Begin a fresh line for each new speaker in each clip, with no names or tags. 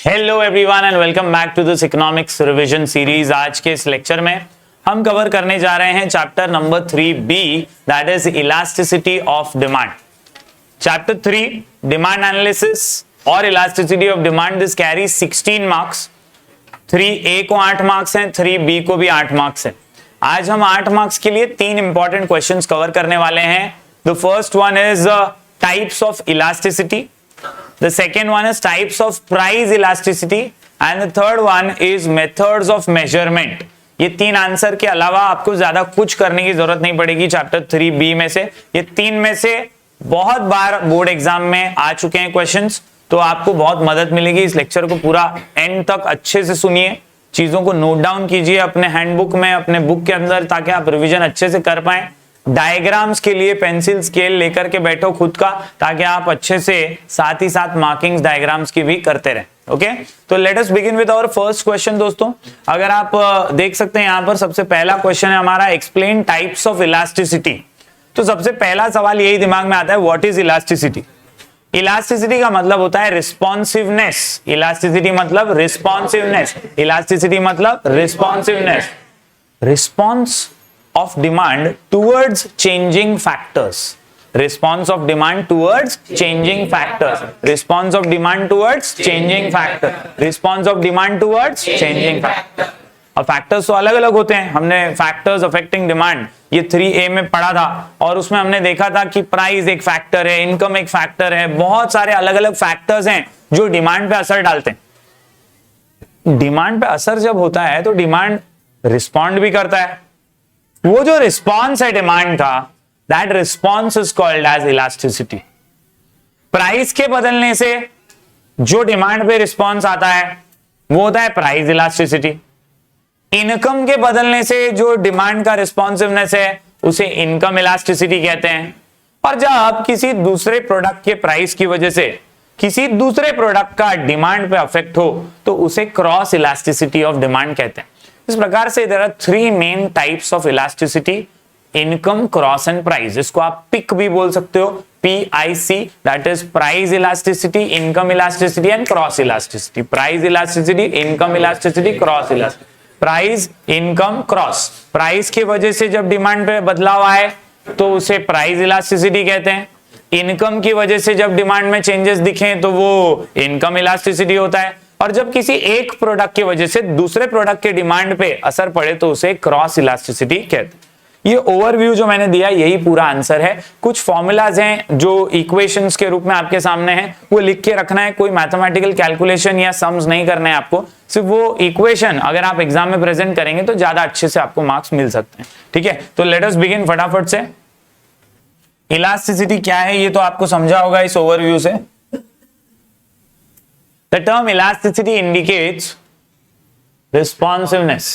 Hello everyone and welcome back to this economics revision series. आज के इस lecture में हम कवर करने जा रहे हैं chapter number 3B, that is elasticity of demand. Chapter 3 demand analysis और elasticity of demand, this carry 16 marks. 3A को 8 मार्क्स हैं, 3B को भी 8 मार्क्स हैं। आज हम 8 मार्क्स के लिए 3 इंपॉर्टेंट क्वेश्चंस कवर करने वाले हैं। The first one is types of elasticity, the second one is types of price elasticity and the third one is methods of measurement। ये 3 आंसर के अलावा आपको ज्यादा कुछ करने की जरूरत नहीं पड़ेगी चैप्टर 3B में से। ये 3 में से बहुत बार बोर्ड एग्जाम में आ चुके हैं क्वेश्चंस, तो आपको बहुत मदद मिलेगी। इस लेक्चर को पूरा एंड तक अच्छे से सुनिए, चीजों को नोट डाउन कीजिए अपने हैंडबुक में, अपने बुक के अंदर, ताकि आप रिविजन अच्छे से कर पाए। डायग्राम्स के लिए पेंसिल स्केल लेकर के बैठो खुद का, ताकि आप अच्छे से साथ ही साथ मार्किंग्स डायग्राम्स की भी करते रहें। ओके, तो let us begin with our first question. दोस्तों, अगर आप देख सकते हैं यहाँ पर सबसे पहला क्वेश्चन है हमारा, एक्सप्लेन टाइप्स ऑफ इलास्टिसिटी। तो सबसे पहला सवाल यही दिमाग में आता है, व्हाट इज इलास्टिसिटी। इलास्टिसिटी का मतलब होता है रिस्पॉन्सिवनेस। इलास्टिसिटी मतलब रिस्पॉन्सिवनेस। इलास्टिसिटी मतलब responsiveness, response of demand towards changing factors। Response of demand towards changing factors। Response of demand towards changing factor। Response of demand towards changing factor। अब factors तो अलग अलग होते हैं। हमने फैक्टर्स अफेक्टिंग डिमांड ये 3A में पढ़ा था, और उसमें हमने देखा था कि प्राइस एक फैक्टर है, इनकम एक फैक्टर है, बहुत सारे अलग अलग फैक्टर्स हैं जो डिमांड पे असर डालते हैं। डिमांड पे असर जब होता है तो डिमांड रिस्पॉन्ड भी करता है। वो जो रिस्पॉन्स है डिमांड का, that response is called as elasticity. Price के बदलने से जो डिमांड पे रिस्पॉन्स आता है वो होता है प्राइस इलास्टिसिटी। इनकम के बदलने से जो डिमांड का रिस्पॉन्सिवनेस है उसे इनकम इलास्टिसिटी कहते हैं। और जब किसी दूसरे प्रोडक्ट के प्राइस की वजह से किसी दूसरे प्रोडक्ट का डिमांड पे अफेक्ट हो तो उसे क्रॉस इलास्टिसिटी ऑफ डिमांड कहते हैं। इस प्रकार से there are 3 main types of elasticity, income, cross and price. इसको आप पिक भी बोल सकते हो, PIC, that is price elasticity, income elasticity and cross elasticity. Price elasticity, income elasticity, cross elasticity. Price, income, cross. Price की वजह से जब डिमांड पे बदलाव आए तो उसे प्राइस इलास्टिसिटी कहते हैं। इनकम की वजह से जब डिमांड में चेंजेस दिखे तो वो इनकम इलास्टिसिटी होता है। और जब किसी एक प्रोडक्ट की वजह से दूसरे प्रोडक्ट के डिमांड पे असर पड़े तो उसे क्रॉस इलास्टिसिटी कहते हैं। ये ओवरव्यू जो मैंने दिया यही पूरा आंसर है। कुछ फॉर्मूलाज हैं जो इक्वेशंस के रूप में आपके सामने हैं, वो लिख के रखना है। कोई मैथमेटिकल कैलकुलेशन या सम्स नहीं करना है आपको, सिर्फ वो इक्वेशन अगर आप एग्जाम में प्रेजेंट करेंगे तो ज्यादा अच्छे से आपको मार्क्स मिल सकते हैं। ठीक है, तो लेट अस बिगिन फटाफट से। इलास्टिसिटी क्या है ये तो आपको समझा होगा इस ओवरव्यू से। The term elasticity indicates responsiveness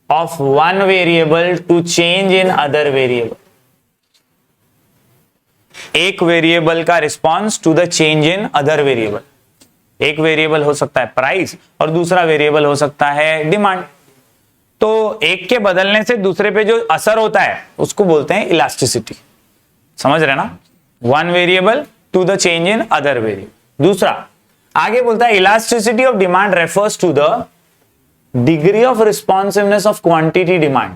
of one variable to change in other variable। एक वेरिएबल का response to the change in other variable. एक वेरिएबल हो सकता है प्राइस और दूसरा वेरिएबल हो सकता है डिमांड। तो एक के बदलने से दूसरे पे जो असर होता है उसको बोलते हैं इलास्टिसिटी। समझ रहे ना, one variable to the change in other variable. दूसरा आगे बोलता है elasticity of demand refers to the degree of responsiveness of quantity demand.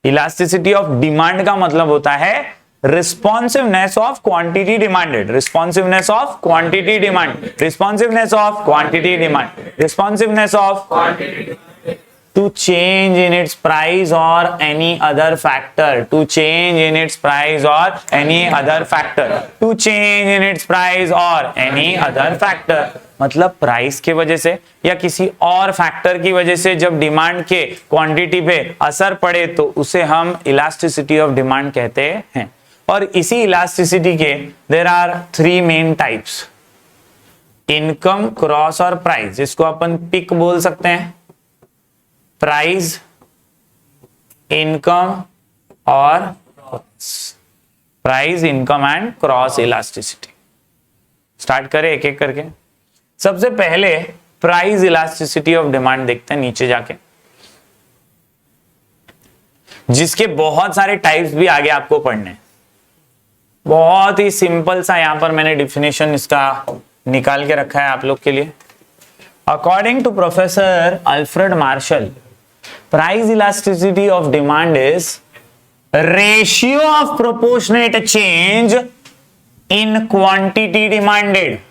Elasticity of demand का मतलब होता है responsiveness of quantity demanded. Responsiveness of quantity demand, responsiveness of quantity demand, responsiveness of quantity to change in its price or any other factor, to change in its price or any other factor, to change in its price or any other factor। मतलब price के वजह से या किसी और factor की वजह से जब डिमांड के क्वांटिटी पे असर पड़े तो उसे हम इलास्टिसिटी ऑफ डिमांड कहते हैं। और इसी इलास्टिसिटी के there are 3 main types, income, cross और प्राइस। इसको अपन पिक बोल सकते हैं, प्राइस, इनकम और price, income and cross elasticity. Start करें एक एक करके। सबसे पहले प्राइस इलास्टिसिटी ऑफ डिमांड देखते हैं नीचे जाके, जिसके बहुत सारे टाइप्स भी आगे आपको पढ़ने। बहुत ही सिंपल सा यहां पर मैंने डिफिनेशन इसका निकाल के रखा है आप लोग के लिए। According to Professor Alfred Marshall, price elasticity of demand is ratio of proportionate change in quantity demanded.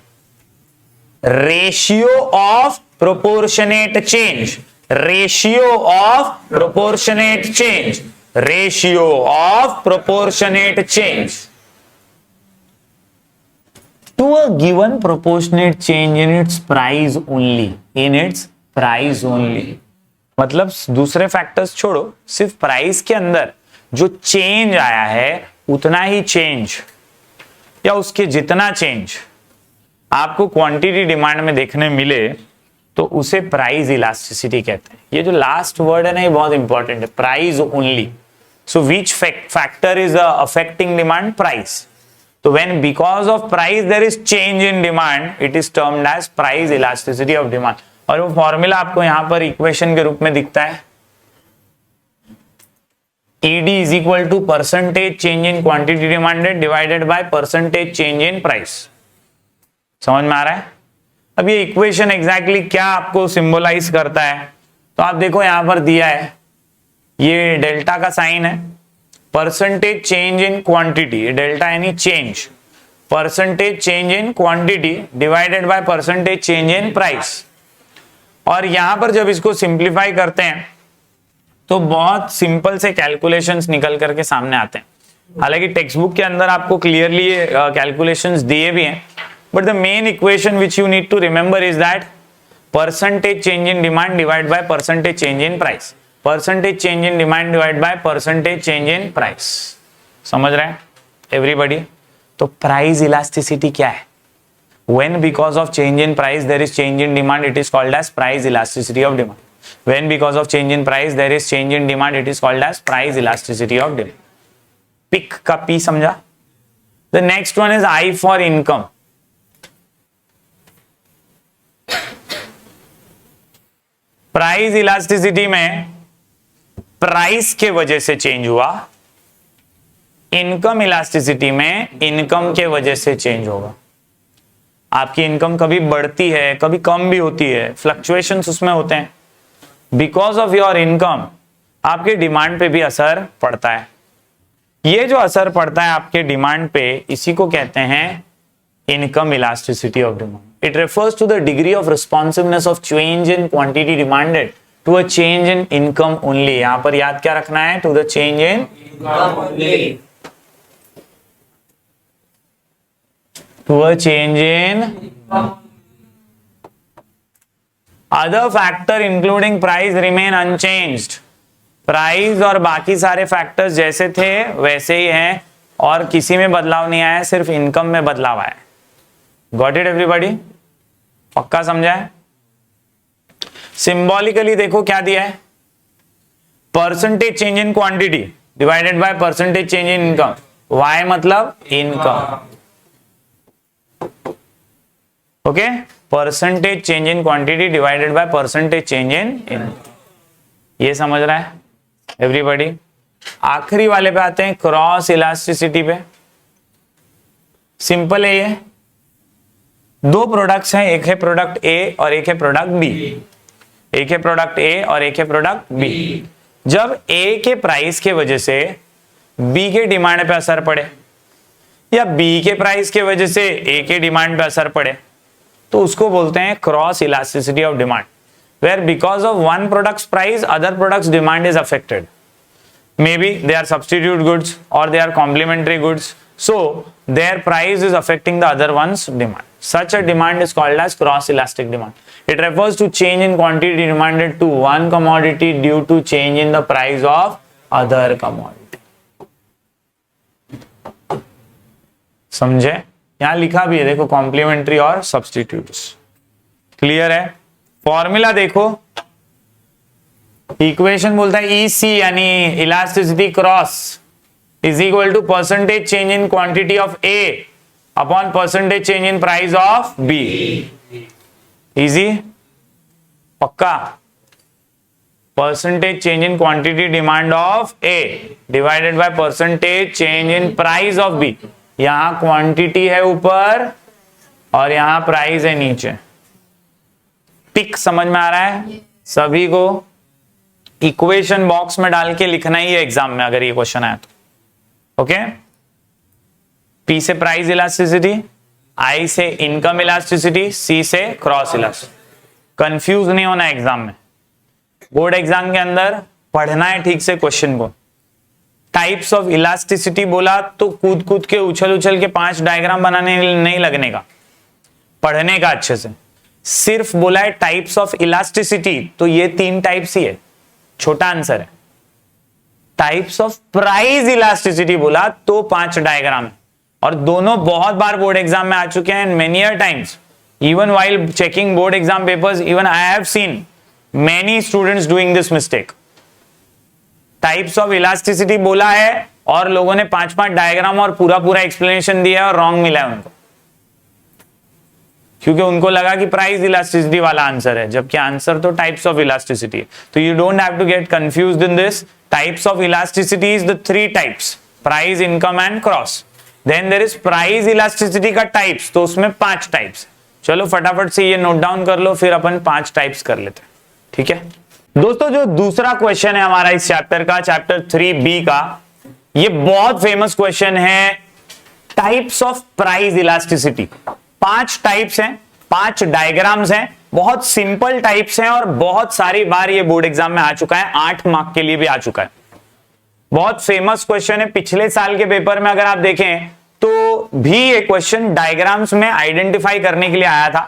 Ratio of proportionate change. Ratio of proportionate change. Ratio of proportionate change to a given proportionate change in its price only. In its price only. मतलब दूसरे factors छोड़ो, सिर्फ price के अंदर जो change आया है उतना ही चेंज या उसके जितना चेंज आपको क्वांटिटी डिमांड में देखने मिले तो उसे प्राइस इलास्टिसिटी कहते हैं. ये जो लास्ट वर्ड है ना, ये बहुत इंपॉर्टेंट है. Price only. So which factor is affecting demand? Price. तो when because of price there is change in demand, it is termed as price elasticity of demand. और वो फॉर्मूला आपको यहां पर इक्वेशन के रूप में दिखता है. ED is equal to percentage change in quantity demanded divided by percentage change in price. समझ में आ रहा है? अब ये इक्वेशन एग्जैक्टली क्या आपको सिंबलाइज करता है, तो आप देखो यहां पर दिया है, ये डेल्टा का साइन है. Percentage change in quantity, delta यानी change. Percentage change in quantity divided by percentage change in price. और यहां पर जब इसको सिंप्लीफाई करते हैं तो बहुत सिंपल से कैलकुलेशंस निकल करके सामने आते हैं. हालांकि टेक्स्ट बुक के अंदर आपको क्लियरली कैलकुलेशंस दिए भी हैं, but the main equation which you need to remember is that percentage change in demand divide by percentage change in price. Percentage change in demand divide by percentage change in price. समझ रहे हैं everybody? तो price elasticity क्या है? When because of change in price there is change in demand, it is called as price elasticity of demand. When because of change in price there is change in demand, it is called as price elasticity of demand. Pick का P समझा? The next one is I for income. Price elasticity में price के वजह से change हुआ, income elasticity में income के वजह से चेंज होगा. आपकी इनकम कभी बढ़ती है, कभी कम भी होती है, फ्लक्चुएशंस उसमें होते हैं. बिकॉज ऑफ योर इनकम आपके डिमांड पे भी असर पड़ता है. ये जो असर पड़ता है आपके डिमांड पे, इसी को कहते हैं income elasticity of demand. It refers to the degree of responsiveness of change in quantity demanded to a change in income only. यहां पर याद क्या रखना है? To the change in income only. To a change in other factor including price remain unchanged. Price और बाकी सारे factors जैसे थे वैसे ही हैं और किसी में बदलाव नहीं आया, सिर्फ इनकम में बदलाव आया. Got it everybody? पक्का समझा है? सिंबॉलिकली देखो क्या दिया है, percentage change in quantity divided by percentage change in income. Y मतलब income. Okay, percentage change in quantity divided by percentage change in income. ये समझ रहा है एवरीबॉडी? आखिरी वाले पे आते हैं, क्रॉस इलास्टिसिटी पे. सिंपल है ये. दो प्रोडक्ट्स हैं, एक है प्रोडक्ट ए और एक है प्रोडक्ट बी. एक है प्रोडक्ट ए और एक है प्रोडक्ट बी. जब ए के प्राइस के वजह से बी के डिमांड पे असर पड़े या बी के प्राइस के वजह से ए के डिमांड पे असर पड़े तो उसको बोलते हैं cross elasticity of demand, where because of one product's price other product's demand is affected. Maybe they are substitute goods or they are complementary goods, so their price is affecting the other one's demand. Such a demand is called as cross elastic demand. It refers to change in quantity demanded to one commodity due to change in the price of other commodity. समझे? यहां लिखा भी है देखो, complementary और substitutes. Clear है? Formula देखो, equation बोलता है EC यानी elasticity cross is equal to percentage change in quantity of A upon percentage change in price of B. Easy? पक्का? Percentage change in quantity demand of A divided by percentage change in price of B. यहां quantity है ऊपर और यहां price है नीचे. Pick समझ में आ रहा है सभी को? इक्वेशन बॉक्स में डाल के लिखना ही है एग्जाम में अगर ये क्वेश्चन आया तो। ओके, पी से प्राइस इलास्टिसिटी, आई से इनकम इलास्टिसिटी, सी से क्रॉस इलास्टिसिटी। कंफ्यूज नहीं होना एग्जाम में। बोर्ड एग्जाम के अंदर पढ़ना है ठीक से क्वेश्चन को। टाइप्स ऑफ इलास्टिसिटी बोला तो कूद कूद के उछल उछल के 5 डायग्राम बनाने नहीं लगने का, पढ़ने का अच्छे से। सिर्फ बोला है टाइप्स ऑफ इलास्टिसिटी तो ये 3 टाइप्स ही है, छोटा आंसर है। टाइप्स ऑफ प्राइस इलास्टिसिटी बोला तो 5 डायग्राम है, और दोनों बहुत बार बोर्ड एग्जाम में आ चुके हैं, many times. Even while checking board exam papers, even I have seen many students doing this mistake. Types of elasticity बोला है और लोगों ने 5-5 डायग्राम और पूरा पूरा एक्सप्लेनेशन दिया और रॉन्ग मिला है उनको, क्योंकि उनको लगा कि प्राइस इलास्टिसिटी वाला आंसर है, जबकि आंसर तो टाइप्स ऑफ इलास्टिसिटी है। तो you don't have to get confused in this. Types of elasticity is the 3 types, price, income and cross. Then there is price elasticity का टाइप्स, तो उसमें 5 types. चलो फटाफट से ये नोट डाउन कर लो, फिर अपन 5 टाइप्स कर लेते हैं, ठीक है दोस्तों। जो दूसरा क्वेश्चन है हमारा इस चैप्टर का, चैप्टर 3B का, ये बहुत फेमस क्वेश्चन है, types of price elasticity. 5 types हैं, 5 डायग्राम्स हैं, बहुत सिंपल टाइप्स हैं और बहुत सारी बार ये बोर्ड एग्जाम में आ चुका है, 8 मार्क के लिए भी आ चुका है। बहुत फेमस क्वेश्चन है। पिछले साल के पेपर में अगर आप देखें तो भी ये क्वेश्चन डायग्राम्स में आइडेंटिफाई करने के लिए आया था,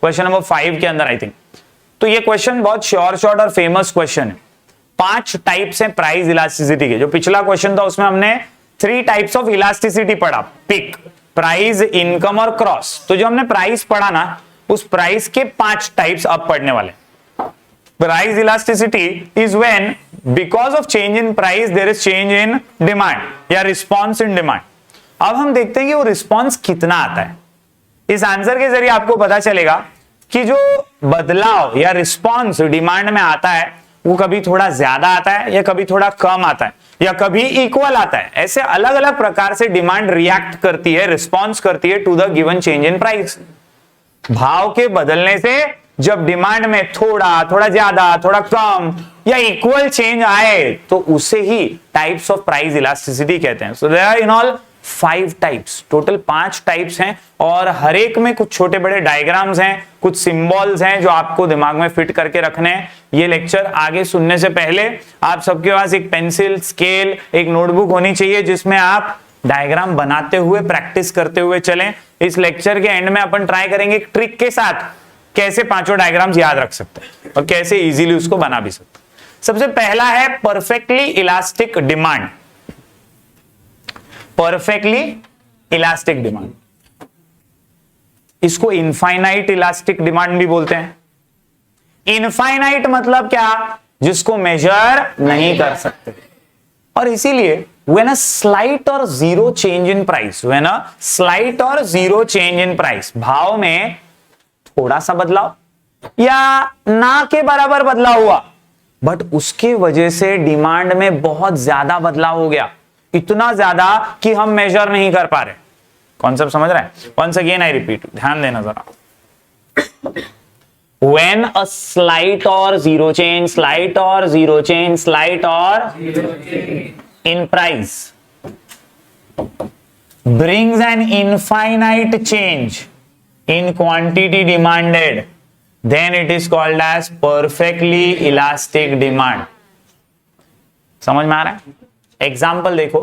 क्वेश्चन नंबर 5 के अंदर आई थिंक। तो ये क्वेश्चन बहुत शॉर्ट और फेमस क्वेश्चन है। 5 टाइप्स हैं प्राइस इलास्टिसिटी के। जो पिछला क्वेश्चन था उसमें हमने 3 टाइप्स ऑफ इलास्टिसिटी पढ़ा, पिक, प्राइस, इनकम और क्रॉस। तो जो हमने प्राइस पढ़ा ना, उस प्राइस के 5 टाइप्स अब पढ़ने वाले। Price elasticity is when because of change in price there is change in demand या रिस्पॉन्स इन डिमांड। अब हम देखते हैं कि वो रिस्पॉन्स कितना आता है। इस आंसर के जरिए आपको पता चलेगा कि जो बदलाव या रिस्पॉन्स डिमांड में आता है वो कभी थोड़ा ज्यादा आता है या कभी थोड़ा कम आता है या कभी इक्वल आता है। ऐसे अलग अलग प्रकार से डिमांड रिएक्ट करती है, रिस्पॉन्स करती है to the given change in price. भाव के बदलने से जब डिमांड में थोड़ा ज्यादा, थोड़ा कम या इक्वल चेंज आए तो उसे ही टाइप्स ऑफ प्राइस इलास्टिसिटी कहते हैं। So there are in all 5 types, total 5 types हैं और हर एक में कुछ छोटे बड़े डायग्राम्स हैं, कुछ सिंबल्स हैं जो आपको दिमाग में फिट करके रखने हैं। ये लेक्चर आगे सुनने से पहले आप सबके पास एक पेंसिल, स्केल, एक नोटबुक होनी चाहिए जिसमें आप डायग्राम बनाते हुए प्रैक्टिस करते हुए चलें। इस लेक्चर के एंड में अपन ट्राई करेंगे एक ट्रिक के साथ कैसे 5 डायग्राम्स याद रख सकते हैं और कैसे इजीली उसको बना भी सकते हैं। सबसे पहला है perfectly elastic demand. Perfectly elastic demand, इसको इनफाइनाइट इलास्टिक डिमांड भी बोलते हैं। इनफाइनाइट मतलब क्या? जिसको मेजर नहीं कर सकते। और इसीलिए when a slight or zero change in price, when a slight or zero change in price, भाव में थोड़ा सा बदलाव या ना के बराबर बदलाव हुआ, बट उसके वजह से डिमांड में बहुत ज्यादा बदलाव हो गया, इतना ज्यादा कि हम मेजर नहीं कर पा रहे। कॉन्सेप्ट समझ रहे हैं? वंस अगेन आई रिपीट, ध्यान देना जरा। When a slight or zero change, slight or zero change, slight or in price brings an infinite change in quantity demanded, then it is called as perfectly elastic demand. समझ में आ रहा है? Example देखो,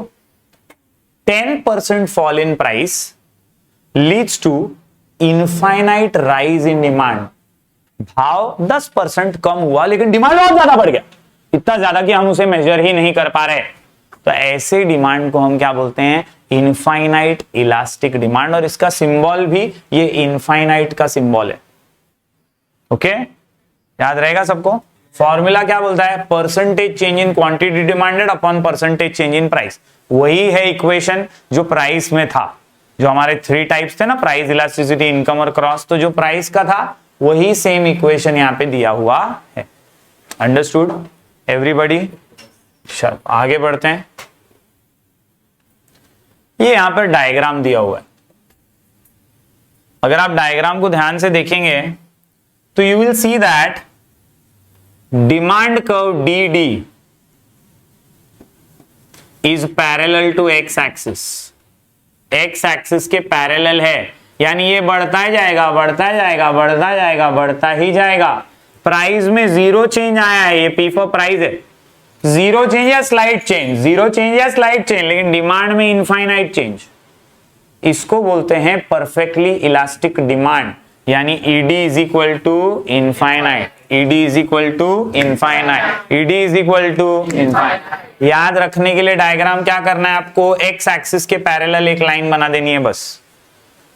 10% fall in price leads to infinite rise in demand. भाव 10% कम हुआ लेकिन demand बहुत ज्यादा बढ़ गया, इतना ज्यादा कि हम उसे मेजर ही नहीं कर पा रहे। तो ऐसे डिमांड को हम क्या बोलते हैं? Infinite elastic demand. और इसका सिंबल भी ये इनफाइनाइट का सिंबल है। ओके, याद रहेगा सबको? फॉर्मूला क्या बोलता है? Percentage change in quantity demanded upon percentage change in price. वही है इक्वेशन जो प्राइस में था, जो हमारे 3 टाइप्स थे ना, प्राइस, इलास्टिसिटी, इनकम और क्रॉस। तो जो प्राइस का था वही सेम इक्वेशन यहां पे दिया हुआ है। Understood everybody? चलो आगे बढ़ते हैं। ये यहां पर डायग्राम दिया हुआ है। अगर आप डायग्राम को ध्यान से देखेंगे तो you will see that demand curve D D is parallel to X axis, X axis के पैरेलल है, यानी ये बढ़ता ही जाएगा, बढ़ता जाएगा, बढ़ता जाएगा, बढ़ता ही जाएगा। प्राइस में जीरो चेंज आया है, ये पी फॉर प्राइस है, जीरो चेंज या स्लाइट चेंज, जीरो चेंज या स्लाइट चेंज, लेकिन डिमांड में इनफाइनाइट चेंज। इसको बोलते हैं परफेक्टली इलास्टिक डिमांड, यानी ED is equal to infinite, ED is equal to infinite, ED is equal to infinite. याद रखने के लिए डायग्राम क्या करना है आपको, एक्स एक्सिस के पैरेलल एक लाइन बना देनी है, बस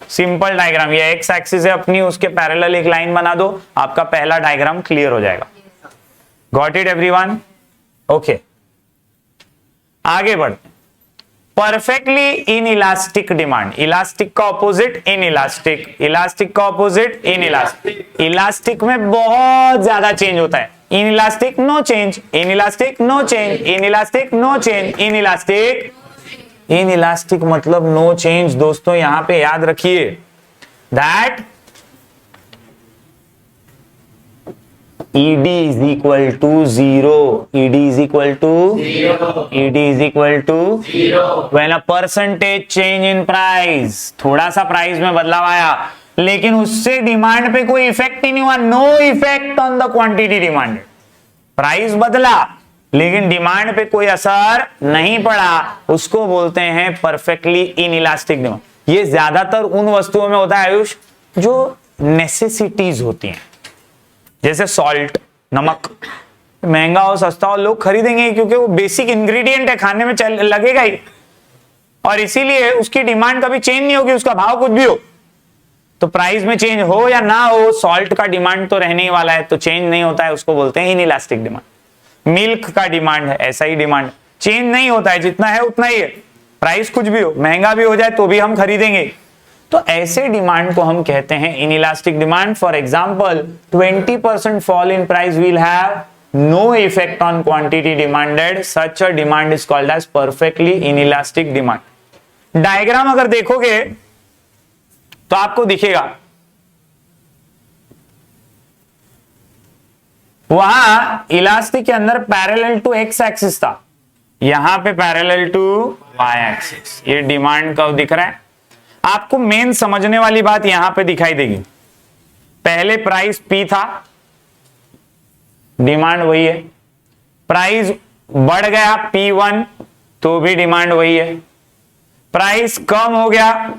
सिंपल डायग्राम। ये एक्स एक्सिस है अपनी, उसके पैरेलल एक लाइन बना दो, आपका पहला डायग्राम क्लियर हो जाएगा। Got it everyone? ओके, आगे बढ़ते। Perfectly in elastic demand, elastic का ऑपोजिट इन इलास्टिक, इलास्टिक का ऑपोजिट इन इलास्टिक। इलास्टिक में बहुत ज्यादा चेंज होता है, in elastic no change, in elastic no change, in elastic no change, in elastic, in elastic मतलब नो चेंज। दोस्तों यहां पे याद रखिए that ED is equal to zero. ED is equal to zero. ED is equal to zero. When a percentage change in price, थोड़ा सा price में बदलाव आया, लेकिन उससे डिमांड पे कोई इफेक्ट ही नहीं हुआ, no effect on the quantity demanded. Price बदला लेकिन डिमांड पे कोई असर नहीं पड़ा, उसको बोलते हैं परफेक्टली इन इलास्टिक डिमांड। ये ज्यादातर उन वस्तुओं में होता है आयुष जो नेसेसिटीज होती हैं, जैसे सॉल्ट, नमक, महंगा हो सस्ता हो लोग खरीदेंगे क्योंकि वो बेसिक इंग्रेडिएंट है, खाने में लगेगा ही, और इसीलिए उसकी डिमांड कभी चेंज नहीं होगी, उसका भाव कुछ भी हो। तो प्राइस में चेंज हो या ना हो, सॉल्ट का डिमांड तो रहने ही वाला है, तो चेंज नहीं होता है, उसको बोलते हैं इनइलास्टिक डिमांड। मिल्क का डिमांड है, ऐसा ही डिमांड चेंज नहीं होता है, जितना है उतना ही है, प्राइस कुछ भी हो, महंगा भी हो जाए तो भी हम खरीदेंगे। तो ऐसे डिमांड को हम कहते हैं inelastic demand. For example 20% fall in price will have no effect on quantity demanded, such a demand is called as perfectly inelastic demand. Diagram अगर देखोगे तो आपको दिखेगा वहां इलास्टिक के अंदर पैरेलल टू एक्स एक्सिस था, यहां पे पैरेलल टू वाई एक्सिस। ये डिमांड कर्व दिख रहा है आपको। मेन समझने वाली बात यहां पे दिखाई देगी, पहले प्राइस P था, डिमांड वही है, प्राइस बढ़ गया P1 तो भी डिमांड वही है, प्राइस कम हो गया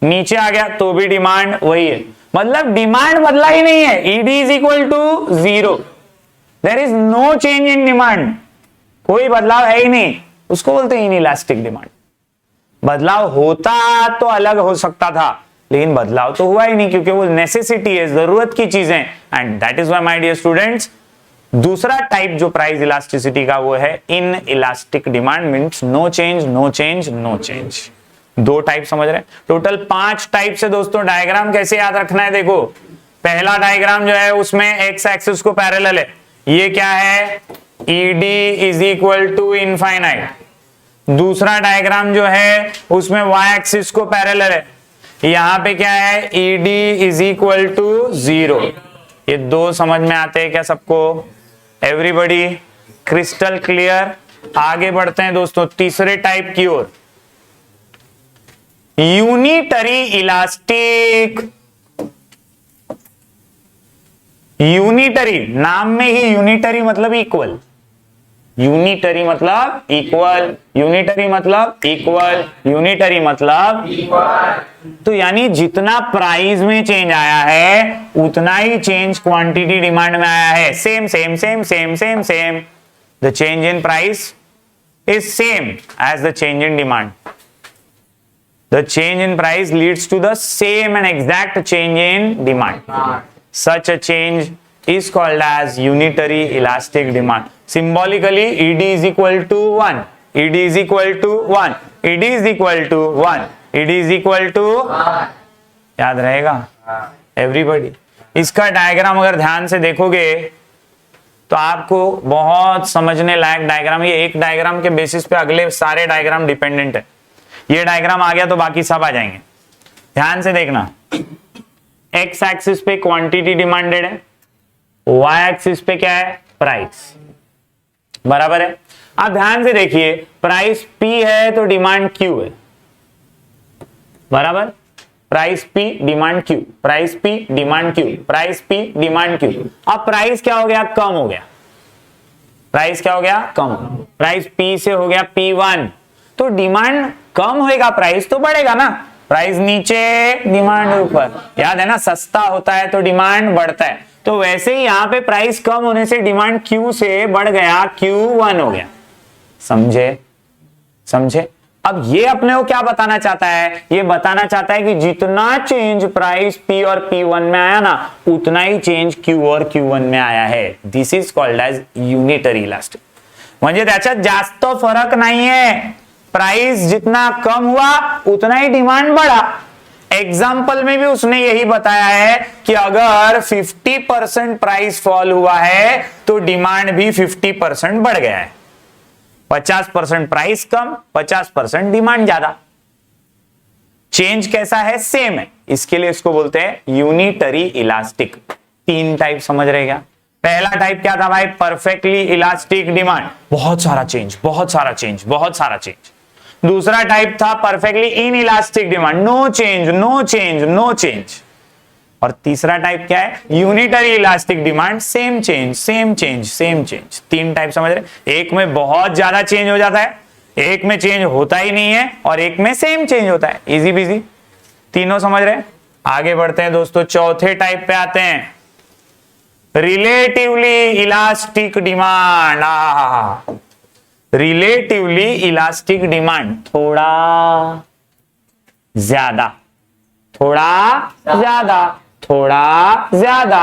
नीचे आ गया तो भी डिमांड वही है, मतलब डिमांड बदला ही नहीं है। ED is equal to zero, there is no change in demand, कोई बदलाव है ही नहीं, उसको बोलते हैं इनइलास्टिक डिमांड। बदलाव होता तो अलग हो सकता था, लेकिन बदलाव तो हुआ ही नहीं क्योंकि वो नेसेसिटी है, जरूरत की चीजें, and that is why my dear students दूसरा टाइप जो प्राइस इलास्टिसिटी का वो है in elastic demand, means no change no change no change. दो टाइप समझ रहे हैं, टोटल 5 टाइप से। दोस्तों डायग्राम कैसे याद रखना है, देखो पहला डायग्राम जो है उसमें एक्स एक्सिस को पैरेलल है, ये क्या है ED is equal to infinite. दूसरा डायग्राम जो है उसमें वाई एक्सिस को पैरेलल है, यहां पे क्या है ED is equal to zero. ये दो समझ में आते हैं क्या सबको? Everybody crystal clear? आगे बढ़ते हैं दोस्तों तीसरे टाइप की ओर, यूनिटरी इलास्टिक। यूनिटरी, नाम में ही यूनिटरी मतलब इक्वल, यूनिटरी मतलब इक्वल, यूनिटरी मतलब इक्वल, यूनिटरी मतलब इक्वल। तो यानी जितना प्राइस में चेंज आया है उतना ही चेंज क्वांटिटी डिमांड में आया है, same same same same same same. The change in price is same as the change in demand. The change in price leads to the same and exact change in demand. Such a change is called as unitary elastic demand. Symbolically, ED is equal to 1. ED is equal to 1. ED is equal to 1. ED is equal to 1. याद रहेगा everybody? इसका diagram अगर ध्यान से देखोगे तो आपको बहुत समझने लायक डायग्राम, ये एक डायग्राम के बेसिस पे अगले सारे डायग्राम डिपेंडेंट है। ये डायग्राम आ गया तो बाकी सब आ जाएंगे। ध्यान से देखना, एक्स एक्सिस पे क्वांटिटी डिमांडेड है, वाई एक्सिस पे क्या है? प्राइस, बराबर है। अब ध्यान से देखिए, प्राइस P है तो डिमांड Q है, बराबर। Price P demand Q, price P demand Q, price P demand Q। अब प्राइस क्या हो गया? कम हो गया। प्राइस क्या हो गया? कम। प्राइस P से हो गया P1, तो डिमांड कम होएगा, प्राइस तो बढ़ेगा ना। प्राइस नीचे, डिमांड ऊपर, याद है ना, सस्ता होता है तो डिमांड बढ़ता है। तो वैसे ही यहां पे प्राइस कम होने से डिमांड Q से बढ़ गया, Q1 हो गया। समझे? समझे? अब ये अपने को क्या बताना चाहता है? ये बताना चाहता है कि जितना चेंज प्राइस P और P1 में आया ना, उतना ही चेंज Q और Q1 में आया है। This is called as unitary elastic. म्हणजे त्याच्यात जास्त फरक नहीं है, प्राइस जितना कम हुआ उतना ही डिमांड बढ़ा। एग्जाम्पल में भी उसने यही बताया है कि अगर 50% प्राइस फॉल हुआ है तो डिमांड भी 50% बढ़ गया है। 50% प्राइस कम, 50% डिमांड ज्यादा। चेंज कैसा है? सेम है, इसके लिए इसको बोलते हैं यूनिटरी इलास्टिक। तीन टाइप समझ रहे क्या? पहला टाइप क्या था भाई? परफेक्टली इलास्टिक डिमांड, बहुत सारा चेंज, बहुत सारा चेंज, बहुत सारा चेंज। दूसरा टाइप था perfectly in elastic demand, no change, no change, no change. और तीसरा टाइप क्या है? Unitary elastic demand, same change, same change, same change. तीन टाइप समझ रहे? एक में बहुत ज्यादा चेंज हो जाता है, एक में चेंज होता ही नहीं है, और एक में सेम चेंज होता है। इजी बिजी, तीनों समझ रहे? आगे बढ़ते हैं दोस्तों, चौथे टाइप पे आते हैं, relatively elastic demand. Relatively elastic demand, थोड़ा ज्यादा, थोड़ा ज्यादा, थोड़ा ज्यादा,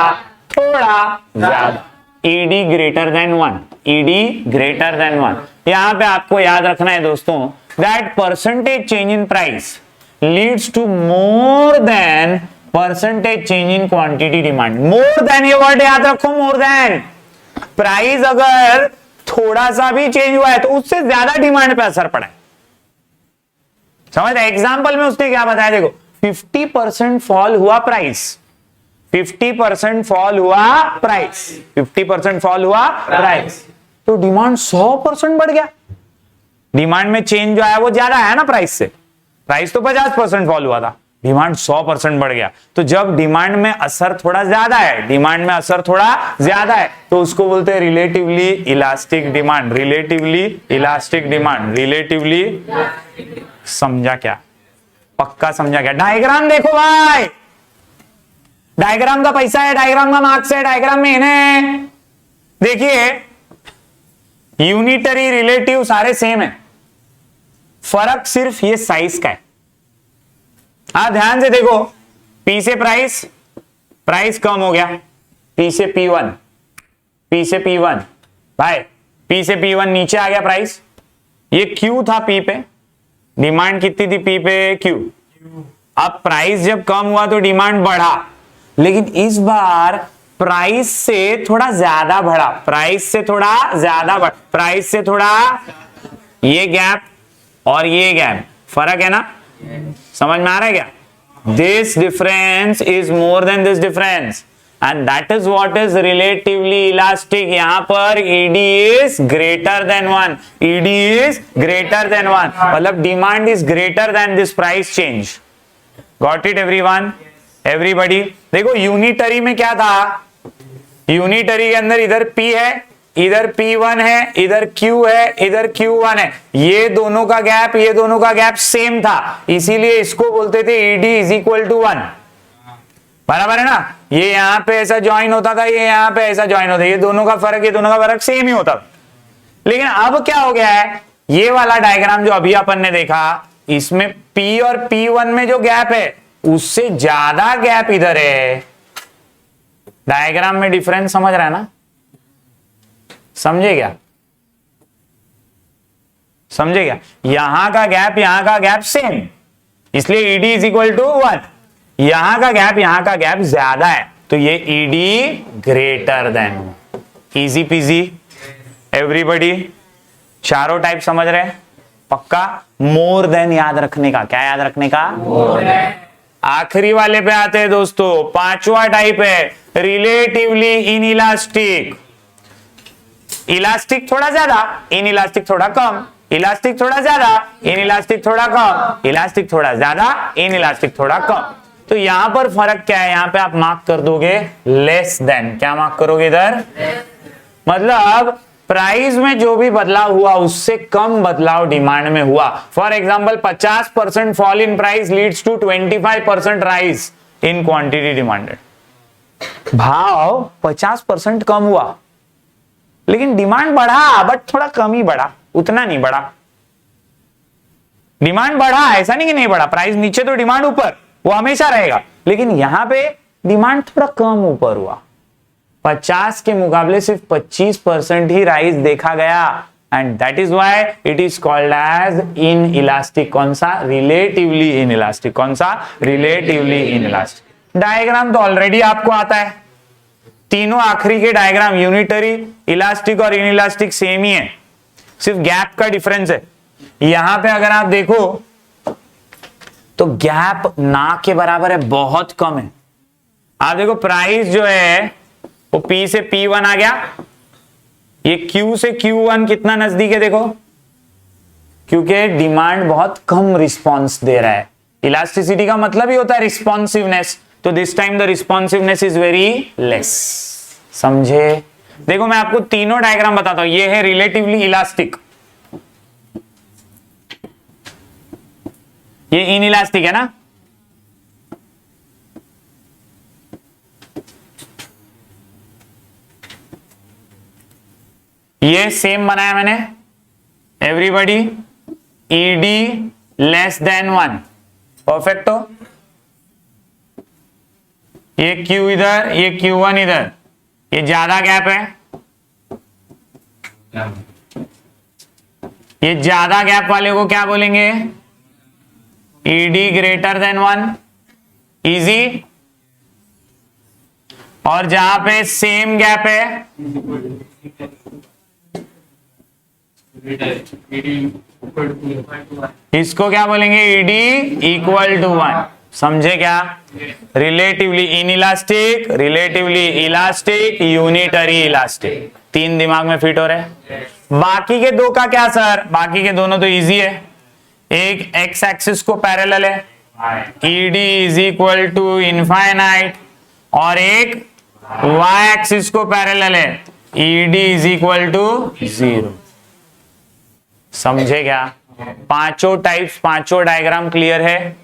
थोड़ा ज्यादा। ED greater than 1, ED greater than 1। यहां पे आपको याद रखना है दोस्तों, that percentage change in price leads to more than percentage change in quantity demand. More than, ये वर्ड याद रखो, मोर देन। प्राइस अगर थोड़ा सा भी चेंज हुआ है तो उससे ज्यादा डिमांड पे असर पड़ा है। समझ रहे? एग्जाम्पल में उसने क्या बताया, देखो 50% फॉल हुआ प्राइस, 50% फॉल हुआ प्राइस, 50% फॉल हुआ प्राइस, तो डिमांड 100% बढ़ गया। डिमांड में चेंज जो आया वो ज्यादा है ना प्राइस से। प्राइस तो 50% फॉल हुआ था, डिमांड 100% बढ़ गया। तो जब डिमांड में असर थोड़ा ज्यादा है, डिमांड में असर थोड़ा ज्यादा है, तो उसको बोलते हैं relatively elastic demand. Relatively elastic demand, relatively. समझा क्या? पक्का समझा क्या? डायग्राम देखो भाई, डायग्राम का पैसा है, डायग्राम का मार्क्स है, डायग्राम में है। देखिए, यूनिटरी रिलेटिव सारे सेम है, फर्क सिर्फ ये साइज का है। ध्यान से देखो, P से प्राइस, प्राइस कम हो गया, P से P1, P से P1 भाई, P से P1 नीचे आ गया प्राइस। ये Q था P पे, डिमांड कितनी थी P पे? Q। अब प्राइस जब कम हुआ तो डिमांड बढ़ा, लेकिन इस बार प्राइस से थोड़ा ज्यादा बढ़ा, प्राइस से थोड़ा ज्यादा बढ़ा, प्राइस से थोड़ा, ये गैप और ये गैप, फर्क है ना? समझ में आ रहा है क्या? This difference is more than this difference, and that is what is relatively elastic. यहां पर ED is greater than 1, ED is greater than 1, मतलब demand is greater than this price change. Got it everyone? Everybody? देखो unitary में क्या था, unitary के अंदर इधर P है, इधर P1 है, इधर Q है, इधर Q1 है, ये दोनों का गैप, ये दोनों का गैप सेम था, इसीलिए इसको बोलते थे ED इज इक्वल टू 1। बराबर है ना? ये यहां पे ऐसा ज्वाइन होता था, ये यहां पे ऐसा ज्वाइन होता था, ये दोनों का फर्क, ये दोनों का फर्क सेम ही होता था। लेकिन अब क्या हो गया है, ये वाला डायग्राम जो अभी अपन ने देखा, इसमें P और P1 में जो गैप है उससे ज्यादा गैप इधर है। डायग्राम में डिफरेंस समझ रहा है ना? समझे क्या? समझे क्या? यहां का गैप सेम, इसलिए ईडी इज इक्वल टू 1। यहां का गैप ज्यादा है, तो ये ED greater then. Easy PG, everybody? चारों टाइप समझ रहे हैं? पक्का? मोर देन याद रखने का, क्या याद रखने का? आखिरी वाले पे आते हैं दोस्तों, पांचवा टाइप है रिलेटिवली इनइलास्टिक। इलास्टिक थोड़ा ज्यादा, इनइलास्टिक थोड़ा कम, इलास्टिक थोड़ा ज्यादा, इनइलास्टिक थोड़ा कम, इलास्टिक थोड़ा ज्यादा, इनइलास्टिक थोड़ा कम। तो यहां पर फर्क क्या है, यहां पे आप मार्क कर दोगे लेस देन। क्या मार्क करोगे इधर? मतलब प्राइस में जो भी बदलाव हुआ उससे कम बदलाव डिमांड में हुआ। For example 50% fall in price leads to 25% rise in quantity demanded. भाव 50% कम हुआ लेकिन डिमांड बढ़ा, बट थोड़ा कम ही बढ़ा, उतना नहीं बढ़ा। डिमांड बढ़ा, ऐसा नहीं कि नहीं बढ़ा, प्राइस नीचे तो डिमांड ऊपर, वो हमेशा रहेगा, लेकिन यहां पे डिमांड थोड़ा कम ऊपर हुआ। 50 के मुकाबले सिर्फ 25% ही राइज देखा गया, and that is why it is called as in elastic. कौन सा? Relatively in elastic. कौन सा? Relatively in elastic. डायग्राम तो ऑलरेडी आपको आता है, तीनों आखिरी के डायग्राम यूनिटरी, इलास्टिक और इन इलास्टिक सेम ही है, सिर्फ गैप का डिफरेंस है। यहां पे अगर आप देखो तो गैप ना के बराबर है, बहुत कम है। आप देखो प्राइस जो है वो P से P1 आ गया, ये Q से Q1 कितना नजदीक है देखो, क्योंकि डिमांड बहुत कम रिस्पॉन्स दे रहा है। इलास्टिसिटी का मतलब ही होता है रिस्पॉन्सिवनेस, तो this time the responsiveness is very less. समझे? देखो मैं आपको तीनों डायग्राम बताता हूं। ये है रिलेटिवली इलास्टिक, ये इन इलास्टिक है ना, ये सेम बनाया मैंने, everybody ED less than 1, perfecto. ये Q इधर, ये Q1 इधर, ये ज्यादा गैप है, ये ज्यादा गैप वाले को क्या बोलेंगे? ED greater than 1, easy. और जहां पे सेम गैप है इसको क्या बोलेंगे? ED equal to 1। समझे क्या? Relatively in elastic, relatively elastic, unitary elastic, तीन दिमाग में फिट हो रहे। बाकी के दो का क्या सर? बाकी के दोनों तो इजी है, एक एक्स एक्सिस को पैरेलल है, ED is equal to infinite, और एक वाई एक्सिस को पैरेलल है, ईडी इज इक्वल टू 0। समझे क्या? पांचों टाइप्स, पांचों डायग्राम क्लियर है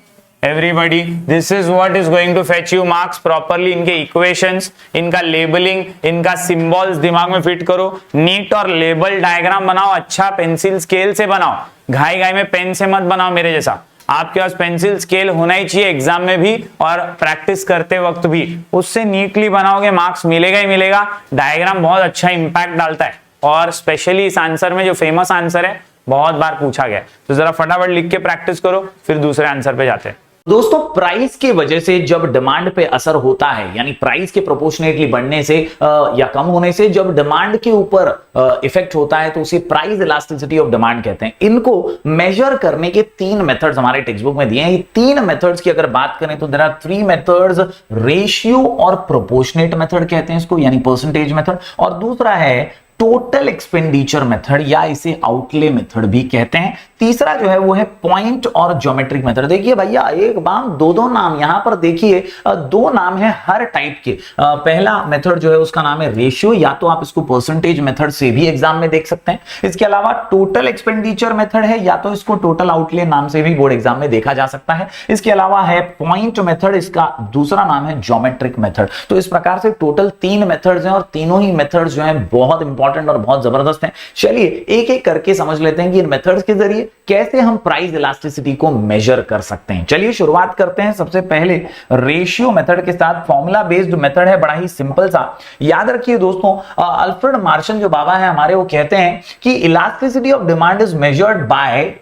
everybody? This is what is going to fetch you marks properly. इनके इक्वेशंस, इनका लेबलिंग, इनका सिंबल्स दिमाग में फिट करो, नीट और लेबल डायग्राम बनाओ, अच्छा पेंसिल स्केल से बनाओ, घाई घाई में पेन से मत बनाओ मेरे जैसा। आपके पास पेंसिल स्केल होना ही चाहिए एग्जाम में भी और प्रैक्टिस करते वक्त भी, उससे नीटली बनाओगे मार्क्स मिलेगा ही मिलेगा। डायग्राम बहुत अच्छा इंपैक्ट डालता है, और स्पेशली इस आंसर में जो फेमस आंसर है बहुत बार पूछा गया, तो जरा फटाफट लिख के प्रैक्टिस करो, फिर दूसरे आंसर पे जाते हैं।
दोस्तों प्राइस के वजह से जब डिमांड पे असर होता है, यानी प्राइस के प्रोपोर्शनेटली बढ़ने से या कम होने से जब डिमांड के ऊपर इफेक्ट होता है, तो उसे प्राइस इलास्टिसिटी ऑफ डिमांड कहते हैं। इनको मेजर करने के तीन मेथड्स हमारे टेक्स्ट बुक में दिए हैं। ये तीन मेथड्स की अगर बात करें तो देयर आर 3 मेथड्स। रेशियो और प्रोपोर्शनेट मेथड कहते हैं इसको, यानी परसेंटेज मेथड, और दूसरा है टोटल एक्सपेंडिचर मेथड, या इसे आउटले मेथड भी कहते हैं। तीसरा जो है वो है पॉइंट और ज्योमेट्रिक मेथड। देखिए भैया एक बार दो नाम यहां पर देखिए, दो नाम है हर टाइप के। पहला मेथड जो है उसका नाम है रेशियो, या तो आप इसको परसेंटेज मेथड से भी एग्जाम में देख सकते हैं। इसके अलावा टोटल एक्सपेंडिचर मेथड है, या तो इसको टोटल आउटले नाम से भी बोर्ड एग्जाम में देखा जा सकता है। इसके अलावा है पॉइंट मेथड, इसका दूसरा नाम है ज्योमेट्रिक मेथड। तो इस प्रकार से टोटल 3 मेथड्स हैं, और तीनों ही मेथड्स जो है बहुत इंपॉर्टेंट और बहुत जबरदस्त हैं। चलिए एक एक करके समझ लेते हैं कि इन मेथड्स के जरिए कैसे हम प्राइस इलास्टिसिटी को मेजर कर सकते हैं। चलिए शुरुआत करते हैं सबसे पहले रेशियो मेथड के साथ। फॉर्मूला बेस्ड मेथड है, बड़ा ही सिंपल सा। याद रखिए दोस्तों, अल्फ्रेड मार्शल जो बाबा है हमारे, वो कहते हैं कि elasticity of demand is measured by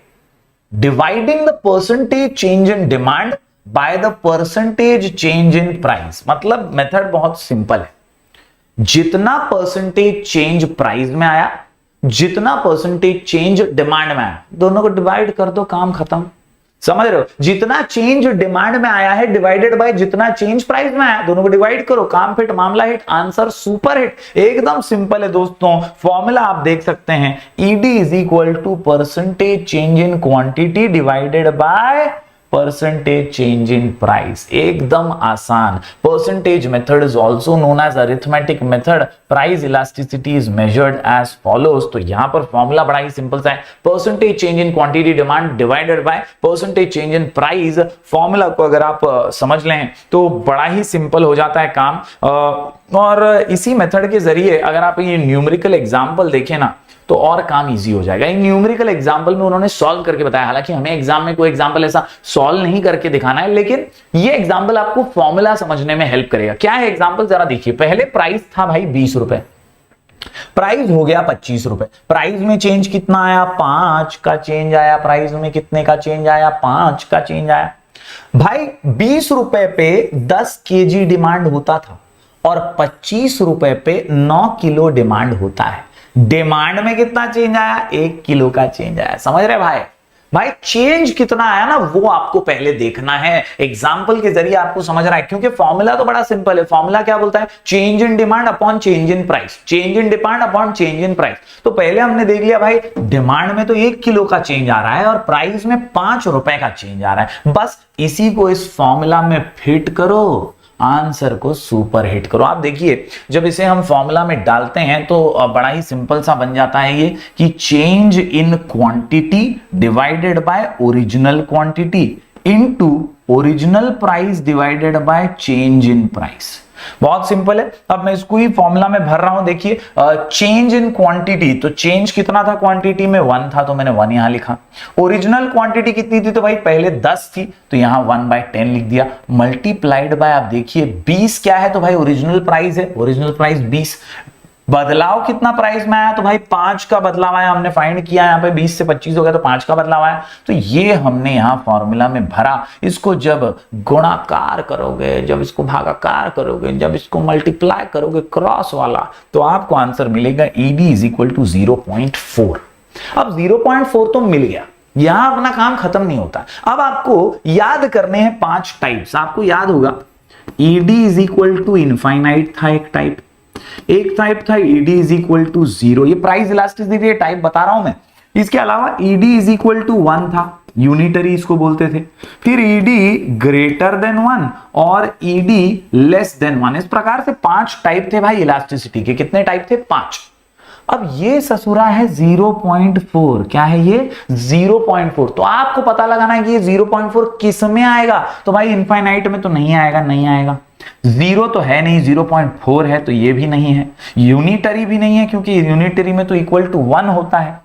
dividing the percentage change in demand by the percentage change in price. मतलब मेथड बहुत सिंपल है, जितना परसेंटेज चेंज प्राइस में आया, जितना परसेंटेज चेंज डिमांड में आया, दोनों को डिवाइड कर दो, काम खत्म। समझ रहे हो, जितना चेंज डिमांड में आया है डिवाइडेड बाय जितना चेंज प्राइस में आया, दोनों को डिवाइड करो, काम फिट, मामला हिट, आंसर सुपर हिट। एकदम सिंपल है दोस्तों, फॉर्मूला आप देख सकते हैं, ED is equal to percentage change in quantity divided by percentage change in price. एकदम आसान। Percentage method is also known as arithmetic method. Price elasticity is measured as follows. तो यहां पर फॉर्मूला बड़ा ही सिंपल सा है, percentage change in quantity demand divided by percentage change in price. Formula को अगर आप समझ लें तो बड़ा ही सिंपल हो जाता है काम। और इसी मेथड के जरिए अगर आप ये न्यूमेरिकल एग्जांपल देखें ना तो और काम इजी हो जाएगा। इन न्यूमेरिकल एग्जांपल में उन्होंने सॉल्व करके बताया, हालांकि हमें एग्जाम में कोई एग्जांपल ऐसा सॉल्व नहीं करके दिखाना है, लेकिन ये एग्जांपल आपको फॉर्मूला समझने में हेल्प करेगा। क्या है एग्जांपल जरा देखिए। पहले प्राइस था भाई 20 रुपए, प्राइस हो गया 25 रुपए। प्राइस में चेंज कितना आया? 5 का चेंज आया। प्राइस में कितने का चेंज आया? 5 का चेंज आया। भाई 20 रुपए पे 10 केजी डिमांड होता था और 25 रुपए पे 9 किलो डिमांड होता है। डिमांड में कितना चेंज आया? 1 किलो का चेंज आया। समझ रहे भाई? भाई चेंज कितना आया ना वो आपको पहले देखना है, एग्जाम्पल के जरिए आपको समझ रहा है, क्योंकि फॉर्मूला तो बड़ा सिंपल है। फॉर्मूला क्या बोलता है? Change in demand upon change in price, change in demand upon change in price. तो पहले हमने देख लिया भाई डिमांड में तो 1 किलो का चेंज आ रहा है और प्राइस में 5 रुपए का चेंज आ रहा है। बस इसी को इस फॉर्मूला में फिट करो, आंसर को सुपर हिट करो। आप देखिए जब इसे हम फॉर्मूला में डालते हैं तो बड़ा ही सिंपल सा बन जाता है ये कि change in quantity divided bye original quantity into original price divided by change in price. बहुत सिंपल है। अब मैं इसको ही फॉर्मूला में भर रहा हूं। देखिए चेंज इन क्वांटिटी, तो चेंज कितना था क्वांटिटी में? 1 था, तो मैंने 1 यहां लिखा। ओरिजिनल क्वांटिटी कितनी थी? तो भाई पहले 10 थी, तो यहां 1/10 लिख दिया। मल्टीप्लाइड बाय, आप देखिए 20 क्या है? तो भाई ओरिजिनल प्राइस है, ओरिजिनल प्राइस 20। बदलाव कितना प्राइस में आया? तो भाई 5 का बदलाव आया। हमने फाइंड किया यहाँ पे 20 से 25 हो गया तो 5 का बदलाव आया। तो ये हमने यहाँ फॉर्मूला में भरा। इसको जब गुणाकार करोगे, जब इसको भागाकार करोगे, जब इसको मल्टीप्लाई करोगे क्रॉस वाला, तो आपको आंसर मिलेगा ईडी इज इक्वल टू 0.4। अब 0.4 तो मिल गया, यहां अपना काम खत्म नहीं होता। अब आपको याद करने हैं 5 टाइप्स। आपको याद होगा ED is equal to infinite था एक टाइप था ईडी इज इक्वल टू 0, ये प्राइस इलास्टिसिटी टाइप बता रहा हूं मैं। इसके अलावा ईडी इज इक्वल टू 1 था, यूनिटरी इसको बोलते थे। फिर ईडी ग्रेटर देन 1 और ईडी लेस देन 1। इस प्रकार से 5 टाइप थे भाई इलास्टिसिटी के। कितने टाइप थे? 5। अब ये ससुरा है 0.4। क्या है ये? 0.4। तो आपको पता लगाना है कि ये 0.4 किस में आएगा। तो भाई इनफाइनाइट में तो नहीं आएगा, नहीं आएगा। 0 तो है नहीं, 0.4 है तो ये भी नहीं है। यूनिटरी भी नहीं है क्योंकि यूनिटरी में तो इक्वल टू 1 होता है,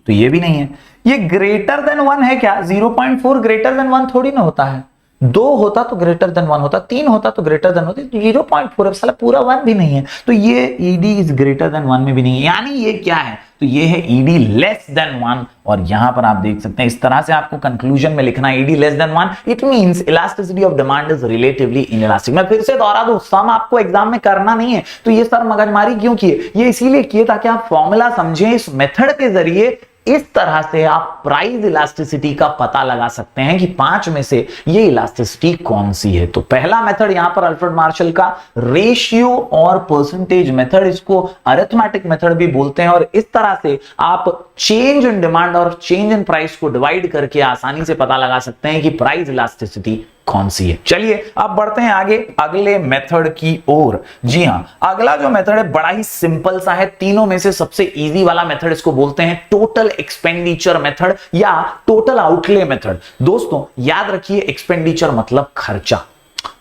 तो ये भी नहीं है। ये ग्रेटर देन 1 है क्या? 0.4 ग्रेटर देन 1 थोड़ी ना होता है। 2 होता तो ग्रेटर देन 1 होता, 3 होता तो ग्रेटर देन होता। 0.4 साला पूरा 1 भी नहीं है, तो ये ईडी इज ग्रेटर देन 1 में भी नहीं है। यानी ये क्या है? तो ये है ईडी लेस देन 1। और यहां पर आप देख सकते हैं इस तरह से आपको कंक्लूजन में लिखना है ED less than 1। It means elasticity of demand is relatively inelastic. मैं फिर से दोहरा दूं, सम आपको एग्जाम में करना नहीं है, तो ये सर मगजमारी क्यों किए? ये इसीलिए किए ताकि आप फॉर्मूला समझें। इस मेथड के जरिए इस तरह से आप प्राइस इलास्टिसिटी का पता लगा सकते हैं कि 5 में से ये इलास्टिसिटी कौन सी है। तो पहला मेथड यहां पर अल्फ्रेड मार्शल का रेशियो और परसेंटेज मेथड, इसको अरिथमेटिक मेथड भी बोलते हैं। और इस तरह से आप चेंज इन डिमांड और चेंज इन प्राइस को डिवाइड करके आसानी से पता लगा सकते हैं कि प्राइस इलास्टिसिटी कौन सी है। चलिए अब बढ़ते हैं आगे अगले मेथड की ओर। जी हां, अगला जो मेथड है बड़ा ही सिंपल सा है। तीनों में से सबसे इजी वाला मेथड इसको बोलते हैं टोटल एक्सपेंडिचर मेथड या टोटल आउटले मेथड। दोस्तों याद रखिए एक्सपेंडिचर मतलब खर्चा।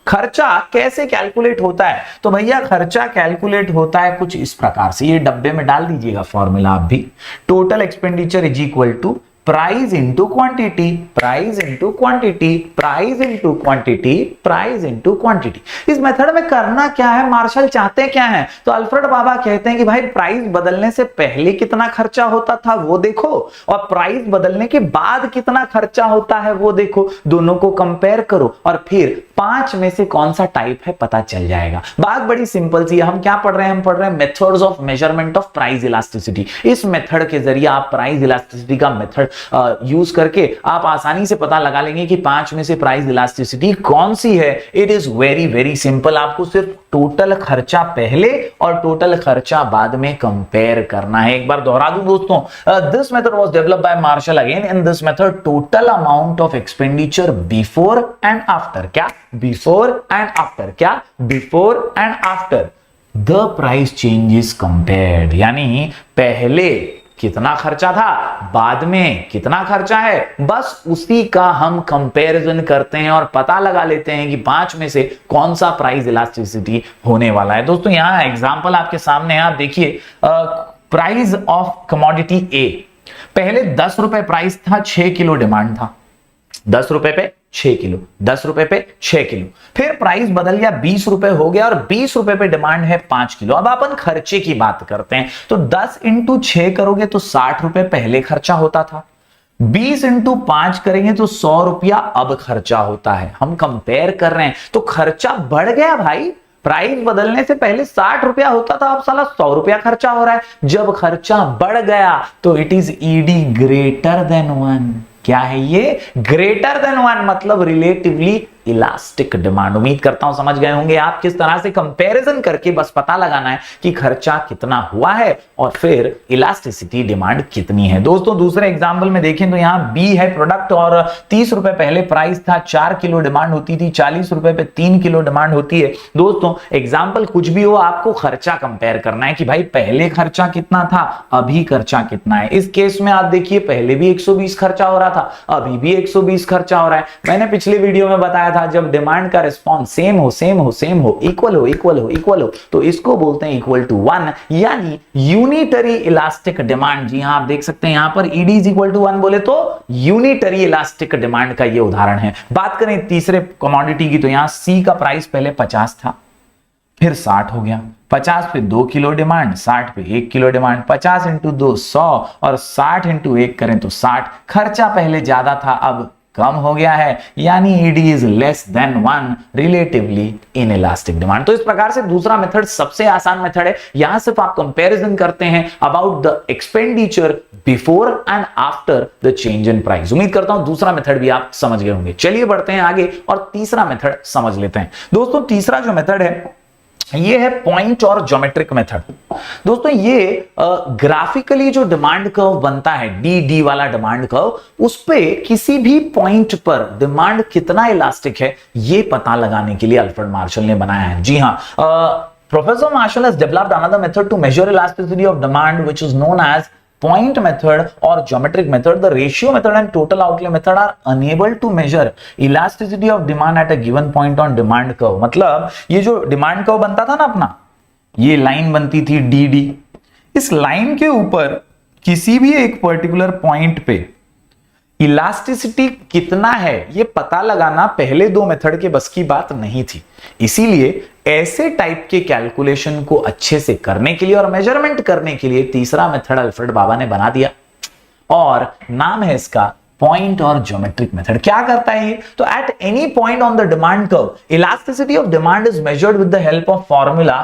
खर्चा कैसे कैलकुलेट होता है? तो भैया खर्चा कैलकुलेट होता है कुछ इस प्रकार से। ये डब्बे में डाल दीजिएगा फॉर्मूला आप भी। Total expenditure is equal to price into quantity, price into quantity, price into quantity, price into quantity. इस मेथड में करना क्या है? मार्शल चाहते क्या है? तो अल्फ्रेड बाबा कहते हैं कि भाई प्राइस बदलने से पहले कितना खर्चा होता था वो देखो, और प्राइस बदलने के बाद कितना खर्चा होता है वो देखो। दोनों को कंपेयर करो और फिर 5 में से कौन सा टाइप है पता चल जाएगा। बात बड़ी सिंपल सी है। हम क्या पढ़ रहे हैं? हम पढ़ रहे हैं methods of measurement of price elasticity. इस मेथड के जरिए आप प्राइस इलास्टिसिटी का मेथड यूज करके आप आसानी से पता लगा लेंगे कि 5 में से प्राइस इलास्टिसिटी कौन सी है। It is very very simple. आपको सिर्फ टोटल खर्चा पहले और टोटल खर्चा बाद में कंपेयर करना है। एक बार दोहरा दूं दोस्तों, this method was developed by Marshall again. In this method total amount of expenditure before and after, क्या बिफोर एंड आफ्टर, क्या before and after the price change is compared, यानी पहले कितना खर्चा था, बाद में कितना खर्चा है, बस उसी का हम कंपैरिजन करते हैं और पता लगा लेते हैं कि 5 में से कौन सा प्राइस इलास्टिसिटी होने वाला है। दोस्तों यहां एग्जांपल आपके सामने है, आप देखिए प्राइस ऑफ कमोडिटी ए, पहले 10 रुपए प्राइस था, 6 किलो डिमांड था, 10 रुपए पे 6 किलो, 10 रुपए पे 6 किलो, फिर प्राइस बदल गया 20 रुपए हो गया और 20 रुपए पे डिमांड है 5 किलो। अब अपन खर्चे की बात करते हैं, तो 10 इंटू 6 करोगे तो 60 रुपए पहले खर्चा होता था, 20 इंटू 5 करेंगे तो 100 रुपया अब खर्चा होता है। हम कंपेयर कर रहे हैं तो खर्चा बढ़ गया भाई, प्राइस बदलने से पहले 60 रुपया होता था, अब साला 100 रुपया खर्चा हो रहा है। जब खर्चा बढ़ गया तो it is ED greater than 1। क्या है ये? ग्रेटर देन 1, मतलब रिलेटिवली इलास्टिक डिमांड। उम्मीद करता हूं समझ गए होंगे आप किस तरह से कंपैरिजन करके बस पता लगाना है कि खर्चा कितना हुआ है और फिर इलास्टिसिटी डिमांड कितनी है। दोस्तों दूसरे एग्जांपल में देखें तो यहां बी है प्रोडक्ट और 30 रुपए पहले प्राइस था, 4 किलो डिमांड होती थी, 40 रुपए पे 3 किलो डिमांड होती है। दोस्तों एग्जांपल कुछ भी हो, आपको खर्चा कंपेयर करना है कि भाई पहले खर्चा कितना था, अभी खर्चा कितना है। इस केस में आप देखिए पहले भी 120 खर्चा हो रहा था, अभी भी 120 खर्चा हो रहा है। मैंने पिछले वीडियो में बताया था जब डिमांड का रिस्पॉन्स सेम हो, इक्वल हो, तो इसको बोलते हैं इक्वल टू 1, यानी यूनिटरी इलास्टिक डिमांड। जी हां, आप देख सकते हैं यहां पर ईडी इज इक्वल टू 1 बोले तो यूनिटरी इलास्टिक डिमांड का ये उदाहरण है। बात करें तीसरे कमोडिटी की तो यहां सी का प्राइस पहले 50 था, फिर 60 हो गया, 50 पे 2 किलो डिमांड, 60 पे 1 किलो डिमांड, 50 इंटू 2 100 और 60 इंटू 1 करें तो 60। खर्चा पहले ज्यादा था, अब कम हो गया है, यानी ED is less than 1 relatively in elastic demand. तो इस प्रकार से दूसरा मेथड सबसे आसान मेथड है। यहां सिर्फ आप कंपैरिजन करते हैं about the expenditure before and after the change in price. उम्मीद करता हूं दूसरा मेथड भी आप समझ गए होंगे। चलिए बढ़ते हैं आगे और तीसरा मेथड समझ लेते हैं। दोस्तों तीसरा जो मेथड है ये है पॉइंट और ज्योमेट्रिक मेथड। दोस्तों ये ग्राफिकली जो डिमांड कर्व बनता है, डी वाला डिमांड कर्व, उस पे किसी भी पॉइंट पर डिमांड कितना इलास्टिक है ये पता लगाने के लिए अल्फ्रेड मार्शल ने बनाया है। जी हां, professor Marshall has developed another method to measure elasticity of demand which is known as point method or geometric method. The ratio method and total outlay method are unable to measure elasticity of demand at a given point on demand curve. मतलब ये जो demand curve बनता था ना अपना, ये line बनती थी डी, इस लाइन के ऊपर किसी भी एक पर्टिकुलर पॉइंट पे इलास्टिसिटी कितना है ये पता लगाना पहले दो मेथड के बस की बात नहीं थी। इसीलिए ऐसे टाइप के कैलकुलेशन को अच्छे से करने के लिए और मेजरमेंट करने के लिए तीसरा मेथड अल्फ्रेड बाबा ने बना दिया और नाम है इसका पॉइंट और ज्योमेट्रिक मेथड। क्या करता है ये? तो at any point on the demand curve elasticity of demand is measured with the help of formula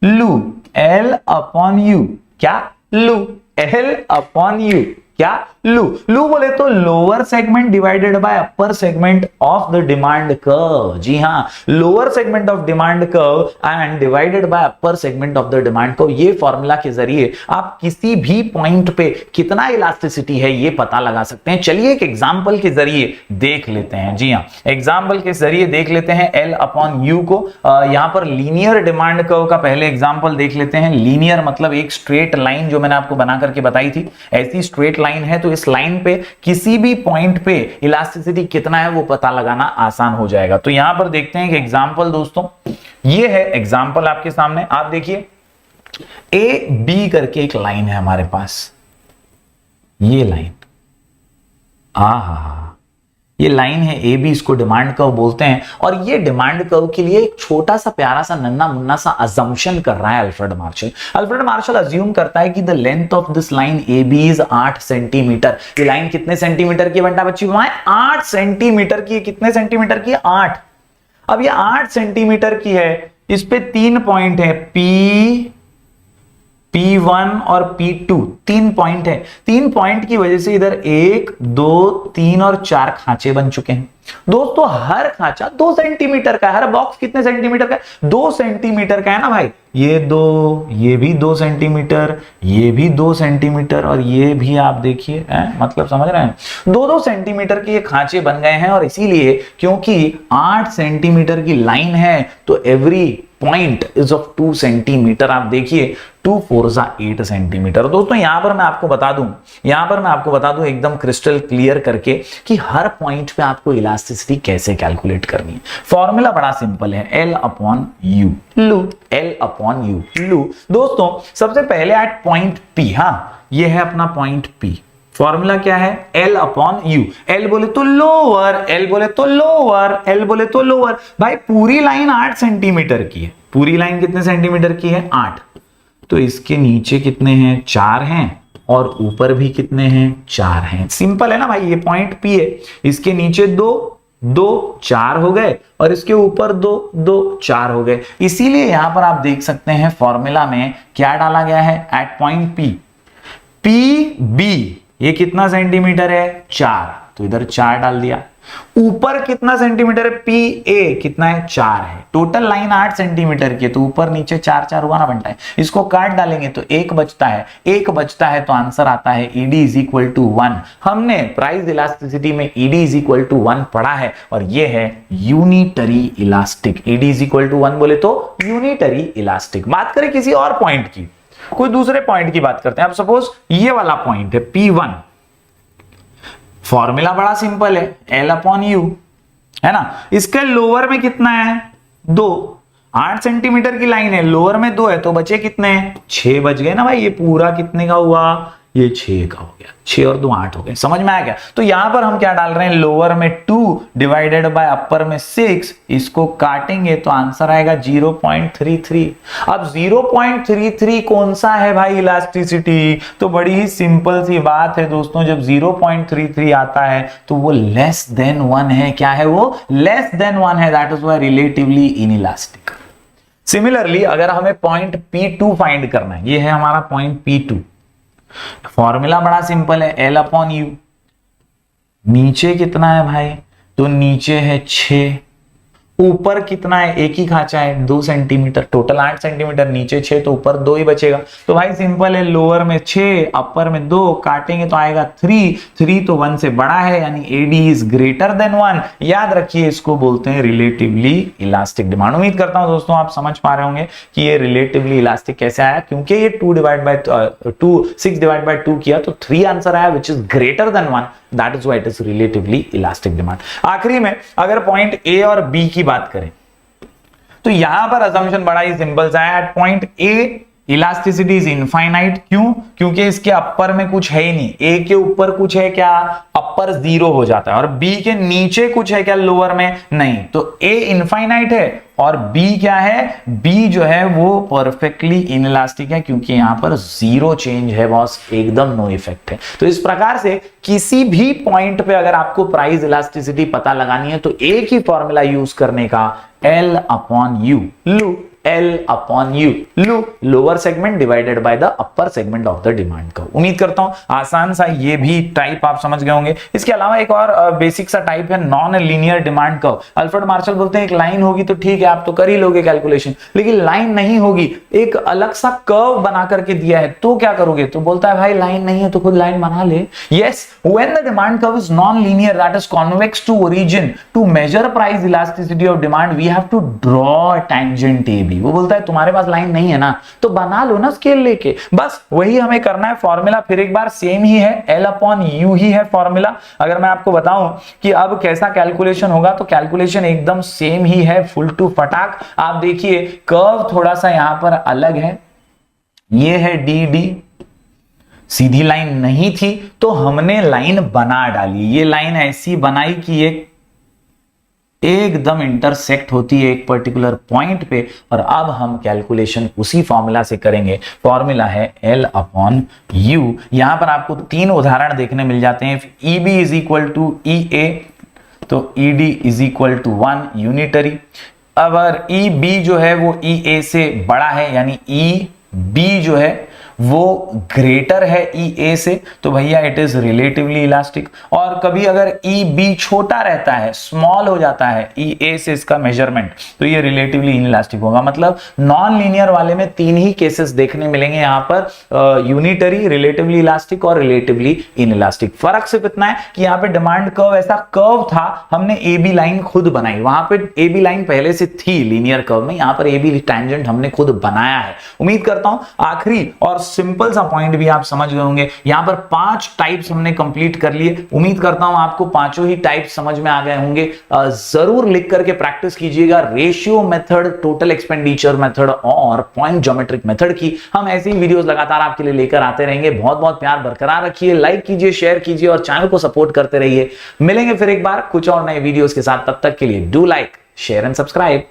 लू, L अपॉन यू। क्या? लू, L अपॉन यू। क्या? लू। लू बोले तो lower segment divided by upper segment of the demand curve. जी हां, lower segment of demand curve and divided by upper segment of the demand curve. ये फॉर्मूला के जरिए आप किसी भी पॉइंट पे कितना इलास्टिसिटी है ये पता लगा सकते हैं। चलिए एक एग्जांपल के जरिए देख लेते हैं। जी हां, एग्जांपल के जरिए देख लेते हैं L अपॉन यू को। यहां पर लीनियर डिमांड कर्व का पहले एग्जांपल देख लेते हैं। लीनियर मतलब एक स्ट्रेट लाइन जो मैंने आपको बना करके बताई थी, ऐसी स्ट्रेट लाइन है तो इस लाइन पे किसी भी पॉइंट पे इलास्टिसिटी कितना है वो पता लगाना आसान हो जाएगा। तो यहां पर देखते हैं कि एग्जांपल दोस्तों ये है एग्जांपल आपके सामने। आप देखिए ए बी करके एक लाइन है हमारे पास, ये लाइन, ये लाइन है ए बी, इसको डिमांड कर्व बोलते हैं। और ये डिमांड कर्व के लिए एक छोटा सा प्यारा सा नन्ना मुन्ना सा अजम्पशन कर रहा है Alfred Marshall. Alfred Marshall assume करता है कि the length of this line A B is 8 centimetre. ये लाइन कितने सेंटीमीटर की बेटा बच्ची बताएं? 8 सेंटीमीटर की। कितने सेंटीमीटर की? 8। अब ये 8 सेंटीमीटर की है, इस पे 3 पॉइंट है P P1 और P2 तीन पॉइंट है। 3 पॉइंट की वजह से इधर 1 2 3 और 4 खांचे बन चुके हैं। दोस्तों हर खांचा 2 सेंटीमीटर का है। हर बॉक्स कितने सेंटीमीटर का है? 2 सेंटीमीटर का है ना भाई। ये 2, ये भी 2 सेंटीमीटर, ये भी 2 सेंटीमीटर और ये भी आप देखिए, मतलब समझ रहे हैं, 2-2 सेंटीमीटर के ये खांचे बन गए हैं। और इसीलिए क्योंकि 8 सेंटीमीटर की लाइन है तो every point is of 2 centimetre. आप देखिए 2 4 8 सेंटीमीटर। दोस्तों यहां पर मैं आपको बता दूं एकदम क्रिस्टल क्लियर करके कि हर पॉइंट पे आपको इलास्टिसिटी कैसे कैलकुलेट करनी है। फॉर्मूला बड़ा सिंपल है, L upon U। L upon U लू। दोस्तों सबसे पहले एट पॉइंट P, हाँ ये है अपना पॉइंट P। फॉर्मूला क्या है? L upon U। L बोले तो लोअर, L बोले तो लोअर, L बोले तो लोअर। भाई पूरी लाइन 8 सेंटीमीटर की है। पूरी लाइन कितने सेंटीमीटर की है? 8। तो इसके नीचे कितने हैं? 4 हैं और ऊपर भी कितने हैं? 4 हैं। सिंपल है ना भाई, ये पॉइंट P है, इसके नीचे 2 2 4 हो गए और इसके ऊपर 2 2 4 हो गए। इसीलिए यहां पर आप देख सकते हैं फॉर्मूला में क्या डाला गया है? एट पॉइंट P, PB ये कितना सेंटीमीटर है? 4, तो इधर 4 डाल दिया। ऊपर कितना सेंटीमीटर है? PA कितना है? 4 है। टोटल लाइन 8 सेंटीमीटर की है तो ऊपर नीचे 4 4 हुआ ना बनता है। इसको काट डालेंगे तो 1 बचता है, 1 बचता है तो आंसर आता है ED इज इक्वल टू 1। हमने प्राइस इलास्टिसिटी में ED इज इक्वल टू 1 पढ़ा है और ये है unitary elastic. ED is equal to 1 बोले तो यूनिटरी इलास्टिक। बात करें किसी और पॉइंट की, कोई दूसरे पॉइंट की बात करते हैं। अब सपोज ये वाला पॉइंट है P1। फॉर्मूला बड़ा सिंपल है, L अपॉन U, है ना। इसके लोअर में कितना है? 2। 8 सेंटीमीटर की लाइन है, लोअर में 2 है तो बचे कितने? 6 बच गए ना भाई। ये पूरा कितने का हुआ? ये 6 का हो गया। 6 और 2 8 हो गए। समझ में आया क्या? तो यहां पर हम क्या डाल रहे हैं? लोअर में 2 डिवाइडेड बाय अपर में 6। इसको काटेंगे तो आंसर आएगा 0.33। अब 0.33 कौन सा है भाई इलास्टिसिटी? तो बड़ी ही सिंपल सी बात है दोस्तों, जब 0.33 आता है तो वो लेस देन 1 है। क्या है वो? लेस देन 1 है। That is why relatively inelastic. Similarly अगर हमें पॉइंट P2 फाइंड करना है, ये है हमारा पॉइंट P2। फॉर्मूला बड़ा सिंपल है, L अपॉन U। नीचे कितना है भाई? तो नीचे है 6, ऊपर कितना है? एक ही खांचा है 2 सेंटीमीटर, टोटल 8 सेंटीमीटर, नीचे 6 तो ऊपर 2 ही बचेगा। तो भाई सिंपल है, लोअर में 6 अपर में 2, काटेंगे तो आएगा 3। 3 तो 1 से बड़ा है यानी AD इज ग्रेटर देन 1। याद रखिए इसको बोलते हैं रिलेटिवली इलास्टिक डिमांड। उम्मीद करता हूं दोस्तों आप समझ पा रहे होंगे कि ये रिलेटिवली इलास्टिक कैसे आया, क्योंकि ये 6 डिवाइड बाय 2 किया तो 3 आंसर आया which is greater than 1। That is why it is relatively elastic demand. आखिरी में अगर पॉइंट A और B की बात करें तो यहां पर असम्पशन बड़ा ही सिंपल सा है। At point A elasticity is infinite. क्यों? क्योंकि इसके अपर में कुछ है ही नहीं। A के ऊपर कुछ है क्या? अपर 0 हो जाता है। और B के नीचे कुछ है क्या? लोअर में नहीं। तो A इनफाइनाइट है और B क्या है? B जो है वो परफेक्टली इनइलास्टिक है, क्योंकि यहां पर 0 चेंज है बॉस, एकदम नो इफेक्ट है। तो इस प्रकार से किसी भी पॉइंट पे अगर आपको प्राइस इलास्टिसिटी पता लगानी है तो एक ही फॉर्मूला यूज करने का, L अपॉन U। लू L अपॉन U, लू lower segment divided by the upper segment of the demand curve. उम्मीद करता हूं आसान सा ये भी टाइप आप समझ गए होंगे। इसके अलावा एक और बेसिक सा टाइप है non linear demand curve. Alfred Marshall बोलते हैं एक लाइन होगी तो ठीक है आप तो कर ही लोगे कैलकुलेशन, लेकिन लाइन नहीं होगी, एक अलग सा कर्व बना करके दिया है तो क्या करोगे? तो बोलता है भाई लाइन नहीं है तो खुद लाइन बना ले। Yes, when the demand curve is non linear that is convex to origin, to measure price elasticity of demand we have to draw tangent AB। वो बोलता है तुम्हारे पास लाइन नहीं है ना तो बना लो ना स्केल लेके। बस वही हमें करना है। फॉर्मूला फिर एक बार सेम ही है, L अपॉन U ही है फॉर्मूला। अगर मैं आपको बताऊं कि अब कैसा कैलकुलेशन होगा तो कैलकुलेशन एकदम सेम ही है, फुल टू फटाक। आप देखिए कर्व थोड़ा सा यहां पर अलग है, ये है DD, सीधी लाइन नहीं थी तो हमने लाइन बना डाली। ये लाइन ऐसी बनाई कि एक एकदम इंटरसेक्ट होती है एक पर्टिकुलर पॉइंट पे, और अब हम कैलकुलेशन उसी फॉर्मूला से करेंगे। फॉर्मूला है L अपॉन U। यहां पर आपको 3 उदाहरण देखने मिल जाते हैं। EB is equal to EA तो ED is equal to 1 unitary. अगर EB जो है वो EA से बड़ा है यानी EB जो है वो ग्रेटर है ई ए से तो भैया इट इज रिलेटिवली इलास्टिक, और कभी अगर ई बी छोटा रहता है, स्मॉल हो जाता है ई ए से इसका मेजरमेंट, तो ये रिलेटिवली इनइलास्टिक होगा। मतलब नॉन लीनियर वाले में तीन ही केसेस देखने मिलेंगे यहां पर, यूनिटरी, रिलेटिवली इलास्टिक और रिलेटिवली इनइलास्टिक। फर्क सिर्फ इतना है कि यहां पे डिमांड कर्व ऐसा कर्व था, हमने ए बी लाइन खुद बनाई, वहां पे ए बी लाइन पहले से थी लीनियर कर्व में, यहां पर ए बी टैंजेंट हमने खुद बनाया है। उम्मीद करता हूं आखिरी और सिंपल सा पॉइंट भी आप समझ गए होंगे। यहां पर 5 टाइप्स हमने कंप्लीट कर लिए, उम्मीद करता हूं आपको पांचों ही टाइप समझ में आ गए होंगे। जरूर लिख करके प्रैक्टिस कीजिएगा ratio method, total expenditure method और पॉइंट ज्योमेट्रिक मेथड की। हम ऐसी वीडियोस लगातार आपके लिए लेकर आते रहेंगे। बहुत बहुत प्यार बरकरार रखिए, लाइक कीजिए, शेयर कीजिए और चैनल को सपोर्ट करते रहिए। मिलेंगे फिर एक बार कुछ और नए वीडियोस के साथ, तब तक के लिए do like, share and subscribe.